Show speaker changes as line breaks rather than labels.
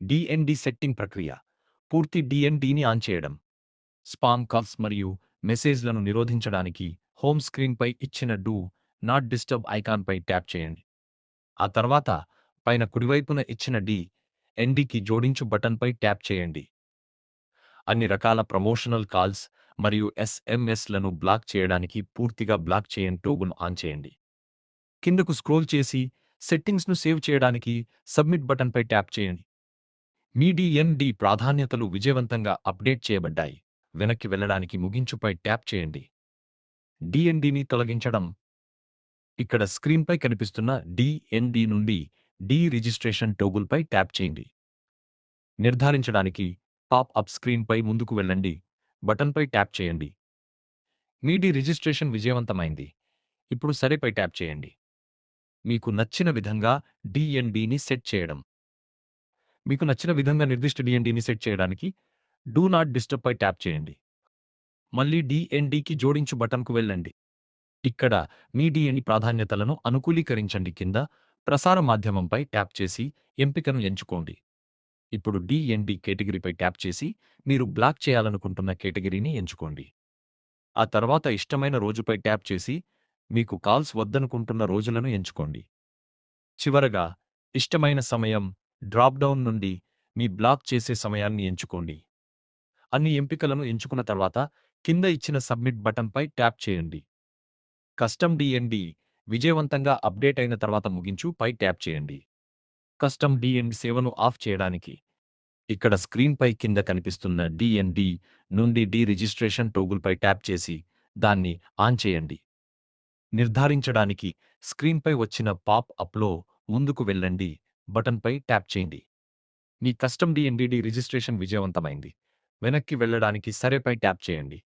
DND setting ప్రక్రియ. పూర్తి డిఎన్డిని on చేయడం. స్పామ్ కాల్స్ మరియు మెసేజ్లను నిరోధించడానికి హోమ్ స్క్రీన్పై ఇచ్చిన డూ నాట్ డిస్టర్బ్ ఐకాన్పై ట్యాప్ చేయండి. ఆ తర్వాత పైన కుడివైపున ఇచ్చిన ఎన్డికి జోడించు బటన్పై ట్యాప్ చేయండి. అన్ని రకాల ప్రమోషనల్ కాల్స్ మరియు ఎస్ఎంఎస్లను బ్లాక్ చేయడానికి పూర్తిగా బ్లాక్ చేయని టోగును ఆన్ చేయండి. కిందకు స్క్రోల్ చేసి సెట్టింగ్స్ను సేవ్ చేయడానికి సబ్మిట్ బటన్పై ట్యాప్ చేయండి. మీ డిఎన్డి ప్రాధాన్యతలు విజయవంతంగా అప్డేట్ చేయబడ్డాయి. వెనక్కి వెళ్ళడానికి ముగించుపై ట్యాప్ చేయండి. డిఎన్డిని తొలగించడం. ఇక్కడ స్క్రీన్పై కనిపిస్తున్న డిఎన్డి నుండి రిజిస్ట్రేషన్ టోగుల్పై ట్యాప్ చేయండి. నిర్ధారించడానికి పాప్ అప్ స్క్రీన్పై ముందుకు వెళ్ళండి. బటన్పై ట్యాప్ చేయండి. మీ రిజిస్ట్రేషన్ విజయవంతమైంది. ఇప్పుడు సరేపై ట్యాప్ చేయండి. మీకు నచ్చిన విధంగా డిఎన్డిని సెట్ చేయడం. మీకు నచ్చిన విధంగా నిర్దిష్ట డిఎన్డిని సెట్ చేయడానికి డూ నాట్ డిస్టర్బ్ పై ట్యాప్ చేయండి. మళ్ళీ డిఎన్డికి జోడించు బటన్కు వెళ్ళండి. ఇక్కడ మీ డిఎన్డి ప్రాధాన్యతలను అనుకూలీకరించండి. కింద ప్రసార మాధ్యమంపై ట్యాప్ చేసి ఎంపికను ఎంచుకోండి. ఇప్పుడు డిఎన్డి కేటగిరీపై ట్యాప్ చేసి మీరు బ్లాక్ చేయాలనుకుంటున్న కేటగిరీని ఎంచుకోండి. ఆ తర్వాత ఇష్టమైన రోజుపై ట్యాప్ చేసి మీకు కాల్స్ వద్దనుకుంటున్న రోజులను ఎంచుకోండి. చివరగా ఇష్టమైన సమయం డ్రాప్డౌన్ నుండి మీ బ్లాక్ చేసే సమయాన్ని ఎంచుకోండి. అన్ని ఎంపికలను ఎంచుకున్న తర్వాత కింద ఇచ్చిన సబ్మిట్ బటన్పై ట్యాప్ చేయండి. కస్టమ్ డిఎన్డి విజయవంతంగా అప్డేట్ అయిన తర్వాత ముగించు పై ట్యాప్ చేయండి. కస్టమ్ డిఎన్డి సేవను ఆఫ్ చేయడానికి ఇక్కడ స్క్రీన్పై కింద కనిపిస్తున్న డిఎన్డి నుండి రిజిస్ట్రేషన్ టోగుల్పై ట్యాప్ చేసి దాన్ని ఆన్ చేయండి. నిర్ధారించడానికి స్క్రీన్పై వచ్చిన పాప్ అప్లో ముందుకు వెళ్ళండి. బటన్పై ట్యాప్ చేయండి. మీ కస్టమ్ డిఎన్డి రిజిస్ట్రేషన్ విజయవంతమైంది. వెనక్కి వెళ్ళడానికి సరేపై ట్యాప్ చేయండి.